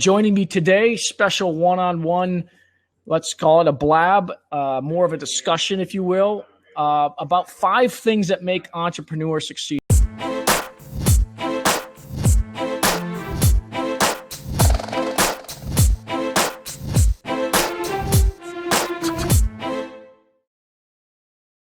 joining me today, special one-on-one, let's call it a blab, more of a discussion, if you will, about 5 things that make entrepreneurs succeed.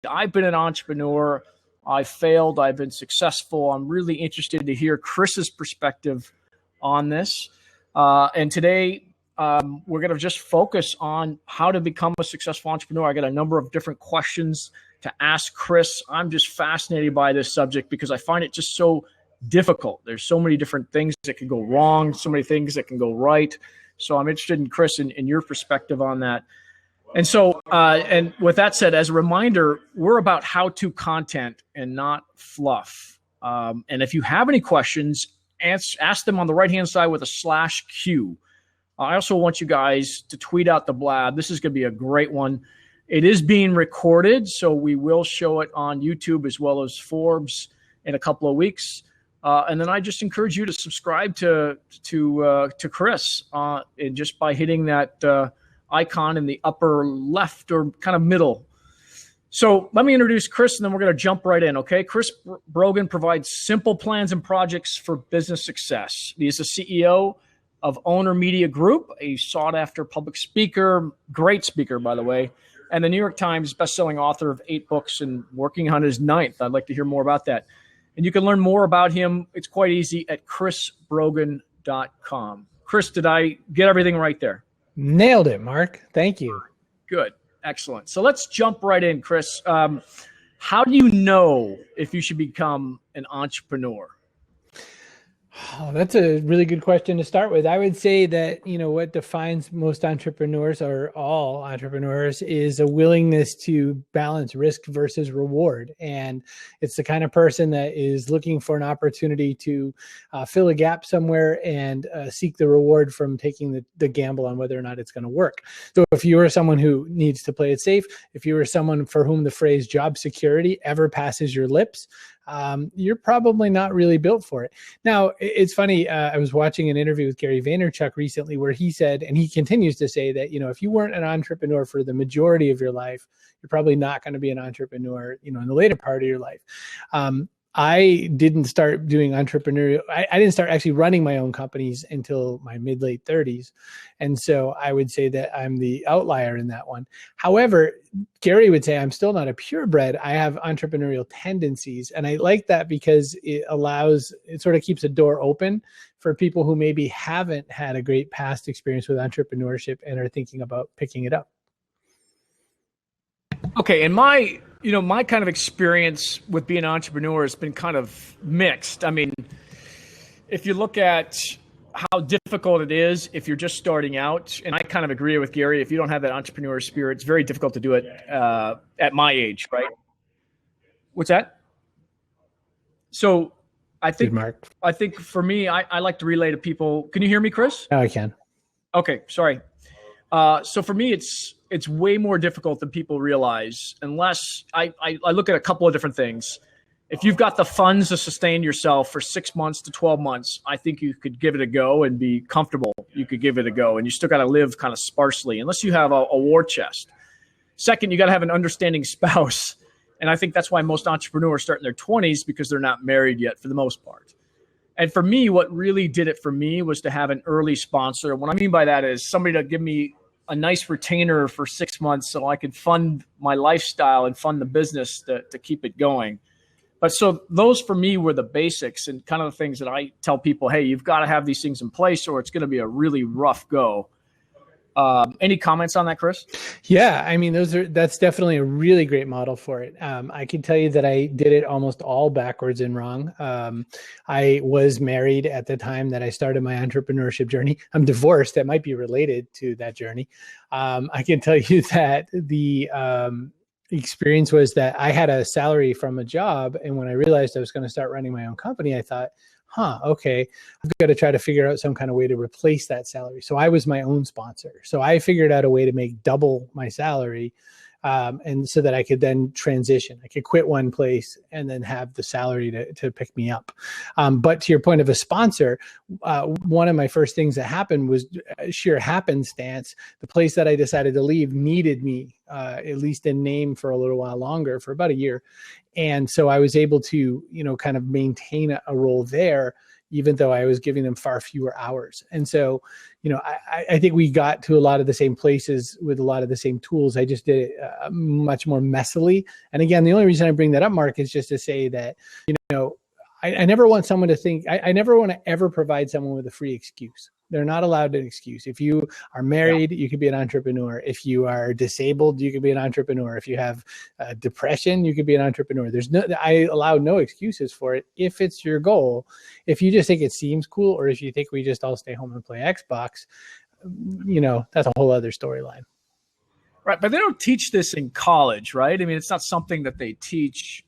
I've been an entrepreneur. I've failed. I've been successful. I'm really interested to hear Chris's perspective on this. And today, we're going to just focus on how to become a successful entrepreneur. I got a number of different questions to ask Chris. I'm just fascinated by this subject because I find it just so difficult. There's so many different things that can go wrong, so many things that can go right. So I'm interested in Chris in your perspective on that. And so, and with that said, as a reminder, we're about how-to content and not fluff. And if you have any questions, ask them on the right-hand side with a /Q. I also want you guys to tweet out the blab. This is going to be a great one. It is being recorded, so we will show it on YouTube as well as Forbes in a couple of weeks. And then I just encourage you to subscribe to Chris, and just by hitting that icon in the upper left or kind of middle. So let me introduce Chris, and then we're going to jump right in, okay? Chris Brogan provides simple plans and projects for business success. He is the CEO of Owner Media Group, a sought-after public speaker, great speaker, by the way, and the New York Times bestselling author of 8 books and working on his 9th. I'd like to hear more about that. And you can learn more about him. It's quite easy at chrisbrogan.com. Chris, did I get everything right there? Nailed it, Mark. Thank you. Good. Excellent. So let's jump right in, Chris. How do you know if you should become an entrepreneur? Oh, that's a really good question to start with. I would say that, what defines most entrepreneurs or all entrepreneurs is a willingness to balance risk versus reward. And it's the kind of person that is looking for an opportunity to fill a gap somewhere and seek the reward from taking the gamble on whether or not it's going to work. So if you are someone who needs to play it safe, if you are someone for whom the phrase job security ever passes your lips, you're probably not really built for it. Now, it's funny. I was watching an interview with Gary Vaynerchuk recently where he said, and he continues to say that, if you weren't an entrepreneur for the majority of your life, you're probably not going to be an entrepreneur, in the later part of your life. I didn't start doing entrepreneurial. I didn't start actually running my own companies until my mid-late 30s. And so I would say that I'm the outlier in that one. However, Gary would say I'm still not a purebred. I have entrepreneurial tendencies. And I like that because it sort of keeps a door open for people who maybe haven't had a great past experience with entrepreneurship and are thinking about picking it up. Okay. And my kind of experience with being an entrepreneur has been kind of mixed. I mean, if you look at how difficult it is if you're just starting out, and I kind of agree with Gary, if you don't have that entrepreneur spirit, it's very difficult to do it at my age, right? What's that? So I think, Mark. I think for me, I like to relay to people. Can you hear me, Chris? No, I can. Okay, sorry. So for me, it's way more difficult than people realize unless I look at a couple of different things. If you've got the funds to sustain yourself for 6 months to 12 months, I think you could give it a go and be comfortable. You could give it a go, and you still got to live kind of sparsely unless you have a war chest. Second, you got to have an understanding spouse. And I think that's why most entrepreneurs start in their 20s because they're not married yet for the most part. And for me, what really did it for me was to have an early sponsor. What I mean by that is somebody to give me a nice retainer for 6 months so I could fund my lifestyle and fund the business to keep it going. But so those for me were the basics and kind of the things that I tell people, hey, you've got to have these things in place or it's going to be a really rough go. Any comments on that, Chris? Yeah, I mean, that's definitely a really great model for it. I can tell you that I did it almost all backwards and wrong. I was married at the time that I started my entrepreneurship journey. I'm divorced. That might be related to that journey. I can tell you that the experience was that I had a salary from a job. And when I realized I was going to start running my own company, I thought, okay, I've got to try to figure out some kind of way to replace that salary. So I was my own sponsor. So I figured out a way to make double my salary and so that I could then transition. I could quit one place and then have the salary to pick me up. But to your point of a sponsor, one of my first things that happened was sheer happenstance. The place that I decided to leave needed me, at least in name, for a little while longer, for about a year. And so I was able to, kind of maintain a role there, even though I was giving them far fewer hours. And so, I think we got to a lot of the same places with a lot of the same tools. I just did it much more messily. And again, the only reason I bring that up, Mark, is just to say that, I never want someone to think, I never want to ever provide someone with a free excuse. They're not allowed an excuse. If you are married, you could be an entrepreneur. If you are disabled, you could be an entrepreneur. If you have depression, you could be an entrepreneur. I allow no excuses for it if it's your goal. If you just think it seems cool, or if you think we just all stay home and play Xbox, that's a whole other storyline. Right, but they don't teach this in college, right? I mean, it's not something that they teach.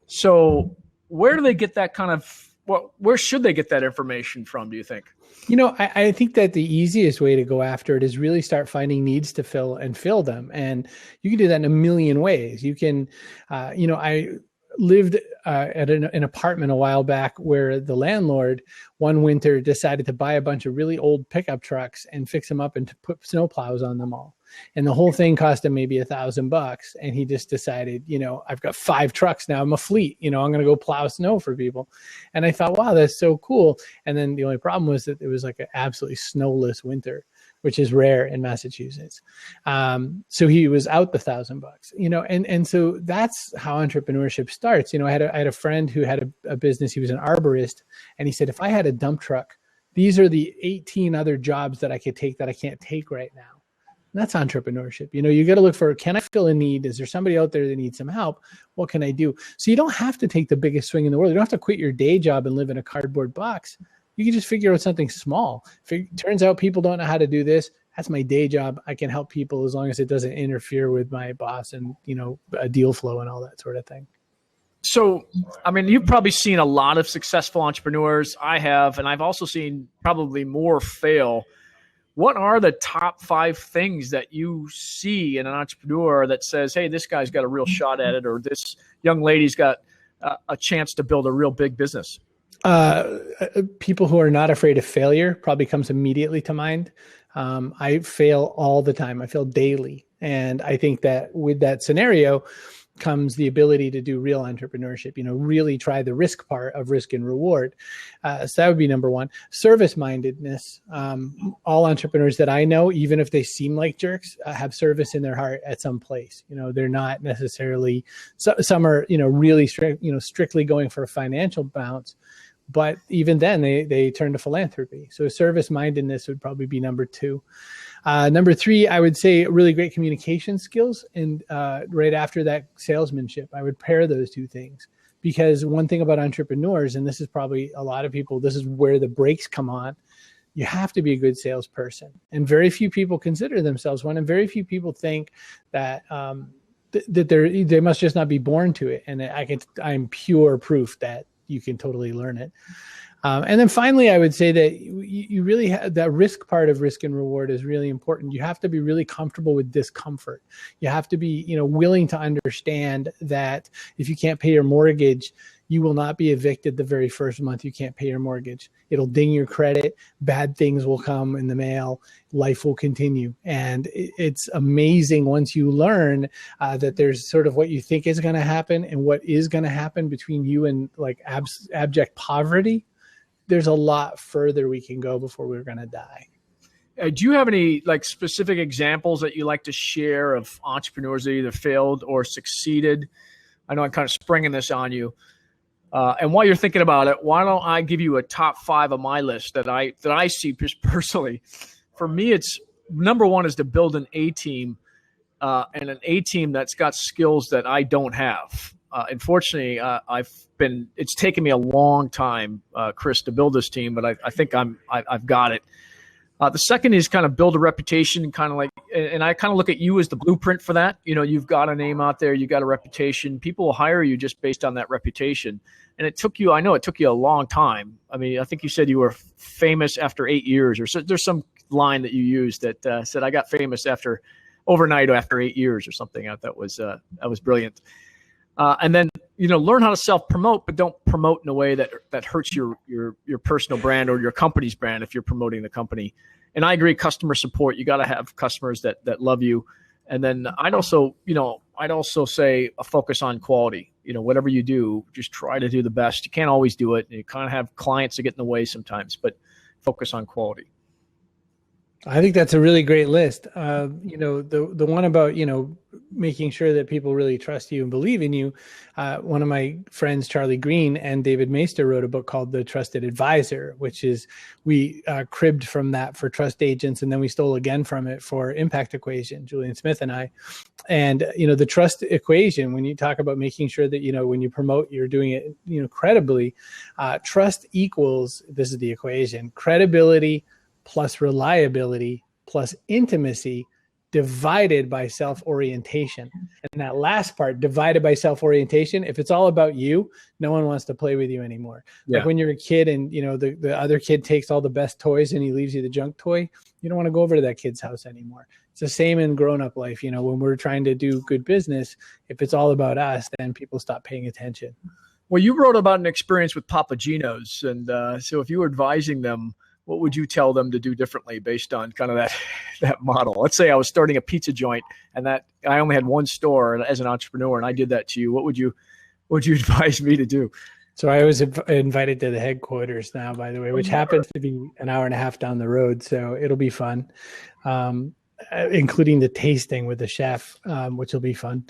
So where do they get that kind of, where should they get that information from, do you think? I think that the easiest way to go after it is really start finding needs to fill and fill them. And you can do that in a million ways. You can, I lived at an apartment a while back where the landlord one winter decided to buy a bunch of really old pickup trucks and fix them up and to put snowplows on them all. And the whole thing cost him maybe $1,000. And he just decided, I've got 5 trucks now. I'm a fleet, I'm going to go plow snow for people. And I thought, wow, that's so cool. And then the only problem was that it was like an absolutely snowless winter, which is rare in Massachusetts. So he was out the $1,000, and so that's how entrepreneurship starts. I had a friend who had a business. He was an arborist, and he said, if I had a dump truck, these are the 18 other jobs that I could take that I can't take right now. And that's entrepreneurship. You got to look for, can I fill a need? Is there somebody out there that needs some help? What can I do? So you don't have to take the biggest swing in the world. You don't have to quit your day job and live in a cardboard box. You can just figure out something small. Turns out people don't know how to do this. That's my day job. I can help people as long as it doesn't interfere with my boss and, a deal flow and all that sort of thing. So, I mean, you've probably seen a lot of successful entrepreneurs. I have, and I've also seen probably more fail. What are the top 5 things that you see in an entrepreneur that says, hey, this guy's got a real shot at it, or this young lady's got a chance to build a real big business? People who are not afraid of failure probably comes immediately to mind. I fail all the time. I fail daily. And I think that with that scenario comes the ability to do real entrepreneurship, really try the risk part of risk and reward. So that would be number 1. Service mindedness. All entrepreneurs that I know, even if they seem like jerks, have service in their heart at some place. They're not necessarily, some are, really strictly going for a financial bounce. But even then, they turn to philanthropy. So service mindedness would probably be number 2. Number 3, I would say really great communication skills. And right after that, salesmanship. I would pair those 2 things. Because one thing about entrepreneurs, and this is probably a lot of people, this is where the brakes come on. You have to be a good salesperson. And very few people consider themselves one. And very few people think that that they must just not be born to it. And I'm pure proof that you can totally learn it. And then finally, I would say that you really have that risk part of risk and reward is really important. You have to be really comfortable with discomfort. You have to be, willing to understand that if you can't pay your mortgage, you will not be evicted the very first month you can't pay your mortgage. It'll ding your credit. Bad things will come in the mail. Life will continue. And it's amazing once you learn that there's sort of what you think is going to happen and what is going to happen between you and like abject poverty. There's a lot further we can go before we're going to die. Do you have any specific examples that you like to share of entrepreneurs that either failed or succeeded? I know I'm kind of springing this on you. And while you're thinking about it, why don't I give you a top 5 of my list that I see just personally? For me, it's number 1 is to build an A team, and an A team that's got skills that I don't have. Unfortunately, it's taken me a long time, Chris, to build this team, but I think I've got it. The second is kind of build a reputation, and I kind of look at you as the blueprint for that. You've got a name out there, you got a reputation. People will hire you just based on that reputation. And I know it took you a long time. I mean, I think you said you were famous after 8 years, or so. There's some line that you used that said, I got famous after overnight after 8 years or something. That was brilliant. And then, learn how to self-promote, but don't promote in a way that hurts your personal brand or your company's brand if you're promoting the company. And I agree, customer support, you got to have customers that love you. And then I'd also say a focus on quality. Whatever you do, just try to do the best. You can't always do it. You kind of have clients that get in the way sometimes, but focus on quality. I think that's a really great list. The one about, making sure that people really trust you and believe in you. One of my friends, Charlie Green and David Maister, wrote a book called The Trusted Advisor, which is we cribbed from that for trust agents. And then we stole again from it for Impact Equation, Julian Smith and I. And, the trust equation, when you talk about making sure that, when you promote, you're doing it, credibly, trust equals, this is the equation, credibility plus reliability plus intimacy divided by self-orientation. And that last part, divided by self-orientation, if it's all about you, no one wants to play with you anymore. Yeah. Like when you're a kid and, the other kid takes all the best toys and he leaves you the junk toy, you don't want to go over to that kid's house anymore. It's the same in grown-up life. When we're trying to do good business, if it's all about us, then people stop paying attention. Well, you wrote about an experience with Papa Gino's. And so if you were advising them, what would you tell them to do differently based on kind of that model? Let's say I was starting a pizza joint and that I only had one store as an entrepreneur and I did that to you. What would you advise me to do? So I was invited to the headquarters now, by the way, which happens to be an hour and a half down the road. So it'll be fun. Including the tasting with the chef, which will be fun.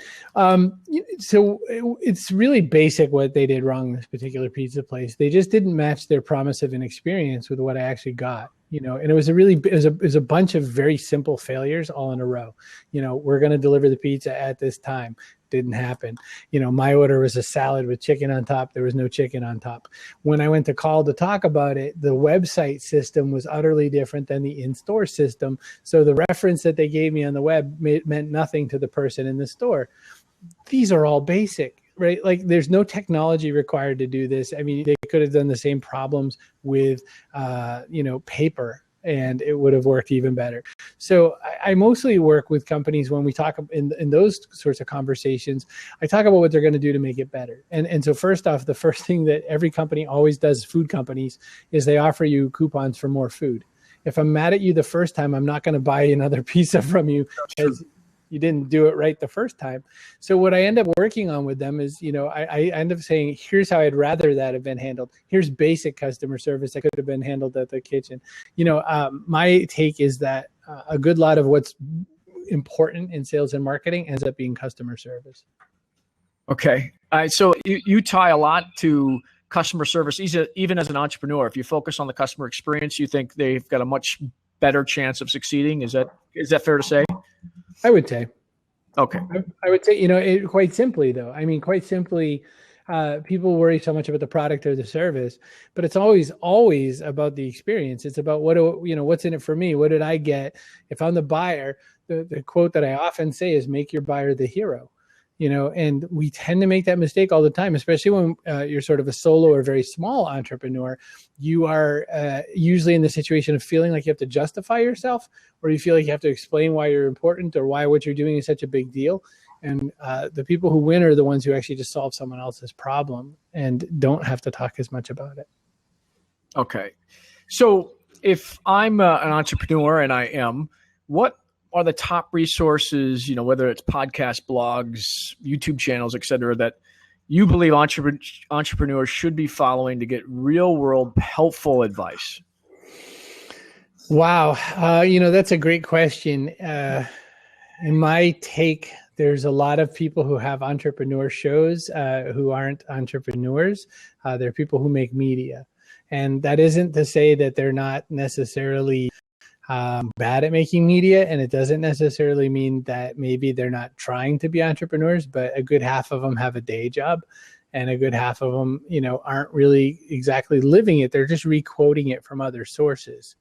So it's really basic what they did wrong in this particular pizza place. They just didn't match their promise of an experience with what I actually got. And it was a bunch of very simple failures all in a row. We're going to deliver the pizza at this time. Didn't happen. My order was a salad with chicken on top. There was no chicken on top. When I went to call to talk about it, the website system was utterly different than the in-store system. So the reference that they gave me on the web meant nothing to the person in the store. These are all basic, right? Like there's no technology required to do this. I mean, they could have done the same problems with, paper, and it would have worked even better. So I mostly work with companies when we talk in those sorts of conversations. I talk about what they're going to do to make it better. And so first off, the first thing that every company always does, food companies, is they offer you coupons for more food. If I'm mad at you the first time, I'm not going to buy another pizza from you because you didn't do it right the first time. So what I end up working on with them is, I end up saying, here's how I'd rather that have been handled. Here's basic customer service that could have been handled at the kitchen. My take is that a good lot of what's important in sales and marketing ends up being customer service. Okay. So you tie a lot to customer service, even as an entrepreneur. If you focus on the customer experience, you think they've got a much better chance of succeeding. Is that fair to say? I would say. Okay. I would say, quite simply though. I mean, quite simply, people worry so much about the product or the service, but it's always about the experience. It's about what's in it for me? What did I get? If I'm the buyer, the quote that I often say is make your buyer the hero. And we tend to make that mistake all the time, especially when you're sort of a solo or very small entrepreneur. You are usually in the situation of feeling like you have to justify yourself, or you feel like you have to explain why you're important or why what you're doing is such a big deal. And the people who win are the ones who actually just solve someone else's problem and don't have to talk as much about it. Okay. So if I'm an entrepreneur, and I am, what are the top resources, whether it's podcasts, blogs, YouTube channels, et cetera, that you believe entrepreneurs should be following to get real world helpful advice? Wow. That's a great question. In my take, there's a lot of people who have entrepreneur shows who aren't entrepreneurs. They're people who make media. And that isn't to say that they're not necessarily bad at making media, and it doesn't necessarily mean that maybe they're not trying to be entrepreneurs, but a good half of them have a day job, and a good half of them, aren't really exactly living it. They're just re-quoting it from other sources.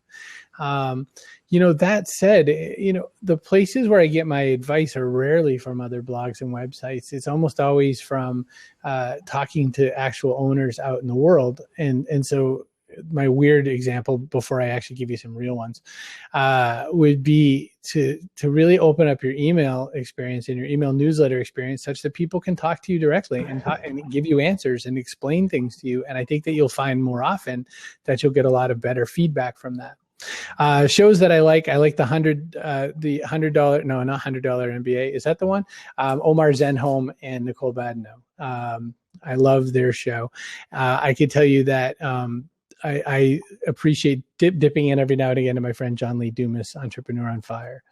That said, the places where I get my advice are rarely from other blogs and websites. It's almost always from talking to actual owners out in the world. And so my weird example before I actually give you some real ones, would be to really open up your email experience and your email newsletter experience such that people can talk to you directly and give you answers and explain things to you. And I think that you'll find more often that you'll get a lot of better feedback from that. Shows that I like the $100, no, not $100 MBA. Is that the one? Omar Zenhom and Nicole Badenow. I love their show. I could tell you that I appreciate dipping in every now and again to my friend John Lee Dumas, Entrepreneur on Fire.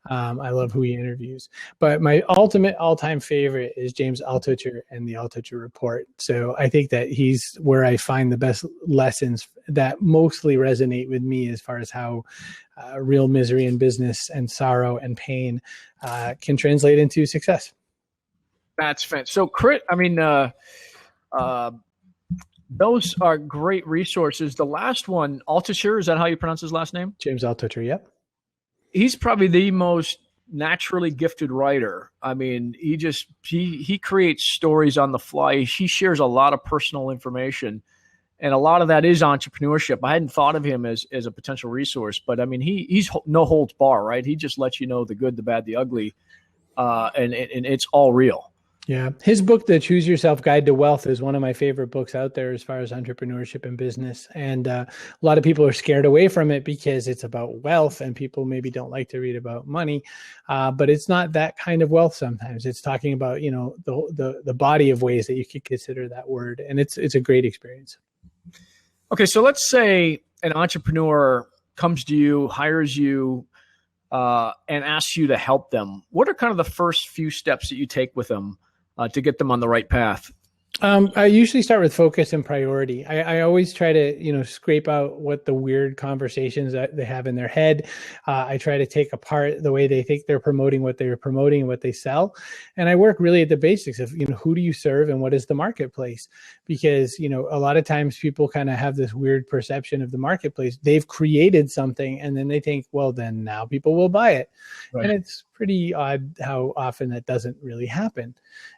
I love who he interviews. But my ultimate all-time favorite is James Altucher and the Altucher Report. So I think that he's where I find the best lessons that mostly resonate with me as far as how real misery in business and sorrow and pain can translate into success. That's fantastic. So, Crit, I mean, those are great resources. The last one, Altucher, is that how you pronounce his last name? James Altucher, yep. He's probably the most naturally gifted writer. I mean, he creates stories on the fly. He shares a lot of personal information, and a lot of that is entrepreneurship. I hadn't thought of him as a potential resource, but I mean, he's no holds bar, right? He just lets you know the good, the bad, the ugly, and it's all real. Yeah. His book, The Choose Yourself Guide to Wealth, is one of my favorite books out there as far as entrepreneurship and business. And a lot of people are scared away from it because it's about wealth and people maybe don't like to read about money. But it's not that kind of wealth sometimes. It's talking about, the body of ways that you could consider that word. And it's a great experience. Okay. So let's say an entrepreneur comes to you, hires you, and asks you to help them. What are kind of the first few steps that you take with them to get them on the right path? I usually start with focus and priority. I always try to, scrape out what the weird conversations that they have in their head. I try to take apart the way they think they're promoting what they're promoting and what they sell. And I work really at the basics of, who do you serve and what is the marketplace? Because, a lot of times people kind of have this weird perception of the marketplace. They've created something and then they think, well, then now people will buy it. Right. And it's pretty odd how often that doesn't really happen.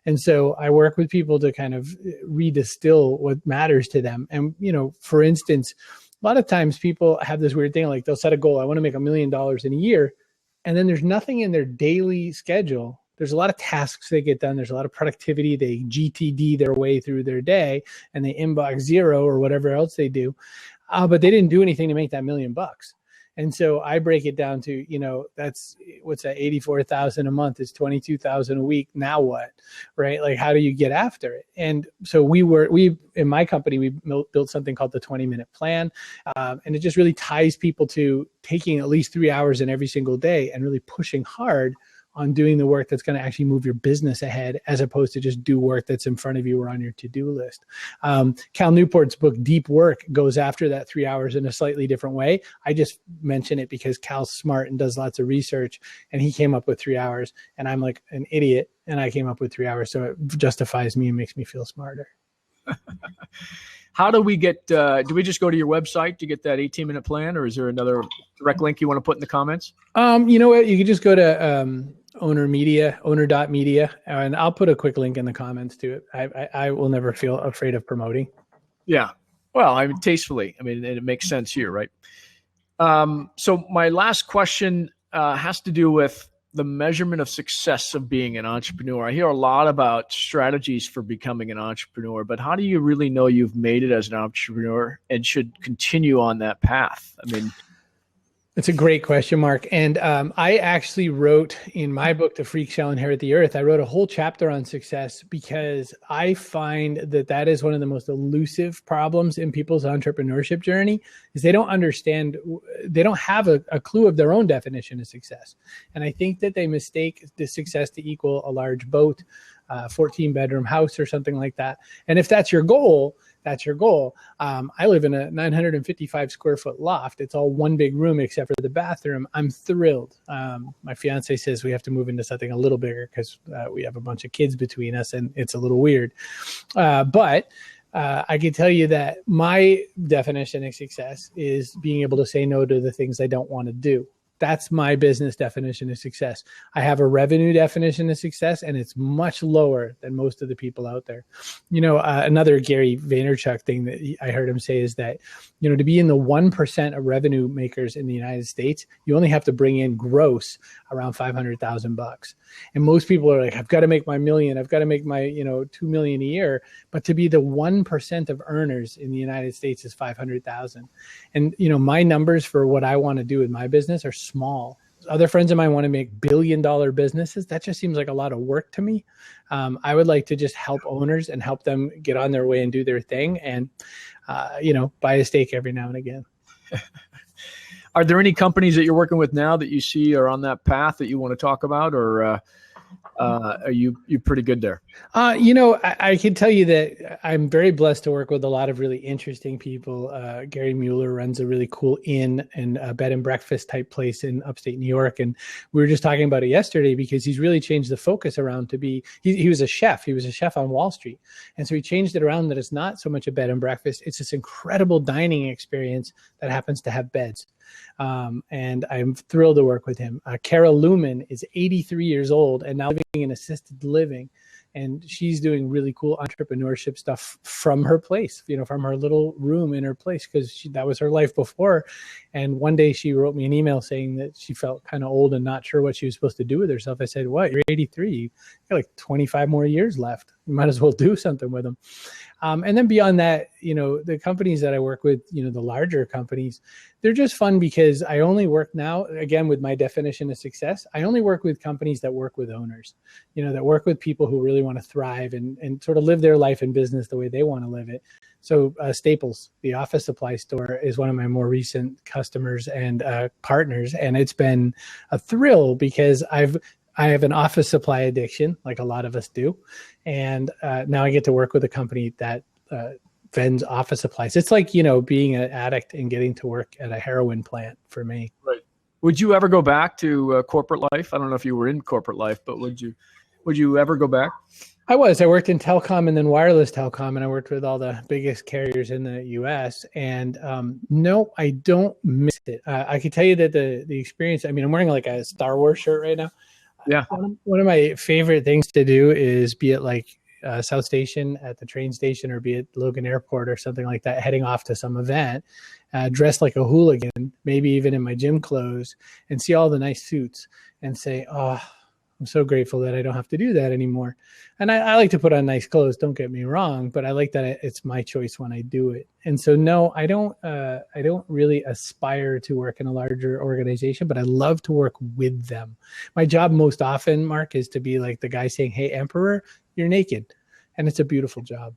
And so I work with people to kind of redistill what matters to them. And, for instance, a lot of times people have this weird thing, like they'll set a goal. I want to make $1 million in a year. And then there's nothing in their daily schedule. There's a lot of tasks they get done. There's a lot of productivity. They GTD their way through their day and they inbox zero or whatever else they do. But they didn't do anything to make that $1 million. And so I break it down to, that's what's that, 84,000 a month is 22,000 a week. Now what, right? Like, how do you get after it? And so we in my company, we built something called the 20-minute plan. And it just really ties people to taking at least 3 hours in every single day and really pushing hard on doing the work that's going to actually move your business ahead, as opposed to just do work that's in front of you or on your to-do list. Cal Newport's book, Deep Work, goes after that 3 hours in a slightly different way. I just mention it because Cal's smart and does lots of research, and he came up with 3 hours, and I'm like an idiot, and I came up with 3 hours. So it justifies me and makes me feel smarter. How do we get, do we just go to your website to get that 18-minute plan, or is there another direct link you want to put in the comments? You know what? You can just go to owner.media, and I'll put a quick link in the comments to it. I will never feel afraid of promoting. Yeah. Well, I mean, tastefully. I mean, it makes sense here, right? So my last question has to do with the measurement of success of being an entrepreneur. I hear a lot about strategies for becoming an entrepreneur, but how do you really know you've made it as an entrepreneur and should continue on that path? I mean, it's a great question, Mark. And I actually wrote in my book, The Freak Shall Inherit the Earth, I wrote a whole chapter on success because I find that is one of the most elusive problems in people's entrepreneurship journey is they don't understand, they don't have a clue of their own definition of success. And I think that they mistake the success to equal a large boat, 14-bedroom house or something like that. And if that's your goal, that's your goal. I live in a 955 square foot loft. It's all one big room except for the bathroom. I'm thrilled. My fiance says we have to move into something a little bigger because we have a bunch of kids between us and it's a little weird. But I can tell you that my definition of success is being able to say no to the things I don't want to do. That's my business definition of success. I have a revenue definition of success, and it's much lower than most of the people out there. Another Gary Vaynerchuk thing that I heard him say is that, to be in the 1% of revenue makers in the United States, you only have to bring in gross around $500,000. And most people are like, I've got to make my million. I've got to make my, 2 million a year. But to be the 1% of earners in the United States is 500,000. And, my numbers for what I want to do with my business are small. Other friends of mine want to make billion-dollar businesses. That just seems like a lot of work to me. I would like to just help owners and help them get on their way and do their thing and, buy a steak every now and again. Are there any companies that you're working with now that you see are on that path that you want to talk about, or are you pretty good there? I can tell you that I'm very blessed to work with a lot of really interesting people. Gary Mueller runs a really cool inn and a bed and breakfast type place in upstate New York. And we were just talking about it yesterday because he's really changed the focus around to be, he was a chef. He was a chef on Wall Street. And so he changed it around that it's not so much a bed and breakfast. It's this incredible dining experience that happens to have beds. And I'm thrilled to work with him. Carol Lumen is 83 years old and now living in assisted living. And she's doing really cool entrepreneurship stuff from her place, from her little room in her place, because that was her life before. And one day she wrote me an email saying that she felt kind of old and not sure what she was supposed to do with herself. I said, what, you're 83, you got like 25 more years left. You might as well do something with them. And then beyond that, the companies that I work with, the larger companies, they're just fun because I only work now, again, with my definition of success, I only work with companies that work with owners, that work with people who really want to thrive and sort of live their life in business the way they want to live it. So Staples, the office supply store, is one of my more recent customers and partners. And it's been a thrill because I have an office supply addiction, like a lot of us do. And now I get to work with a company that vends office supplies. It's like, being an addict and getting to work at a heroin plant for me. Right. Would you ever go back to corporate life? I don't know if you were in corporate life, but would you ever go back? I worked in telecom and then wireless telecom, and I worked with all the biggest carriers in the US. And no, I don't miss it. I can tell you that the experience, I'm wearing like a Star Wars shirt right now. Yeah. One of my favorite things to do is be at like South Station at the train station, or be at Logan Airport or something like that, heading off to some event, dressed like a hooligan, maybe even in my gym clothes, and see all the nice suits and say, oh, I'm so grateful that I don't have to do that anymore. And I like to put on nice clothes, don't get me wrong, but I like that it's my choice when I do it. And so, no, I don't really aspire to work in a larger organization, but I love to work with them. My job most often, Mark, is to be like the guy saying, hey, Emperor, you're naked. And it's a beautiful job.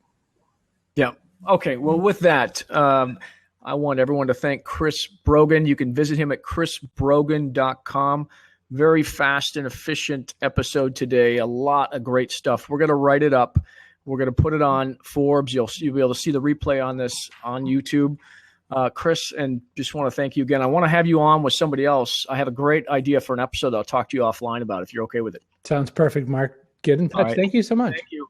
Yeah. Okay. Well, with that, I want everyone to thank Chris Brogan. You can visit him at chrisbrogan.com. Very fast and efficient episode today. A lot of great stuff. We're going to write it up. We're going to put it on Forbes. You'll be able to see the replay on this on YouTube. Chris, and just want to thank you again. I want to have you on with somebody else. I have a great idea for an episode that I'll talk to you offline about if you're okay with it. Sounds perfect, Mark. Get in touch. Right. Thank you so much. Thank you.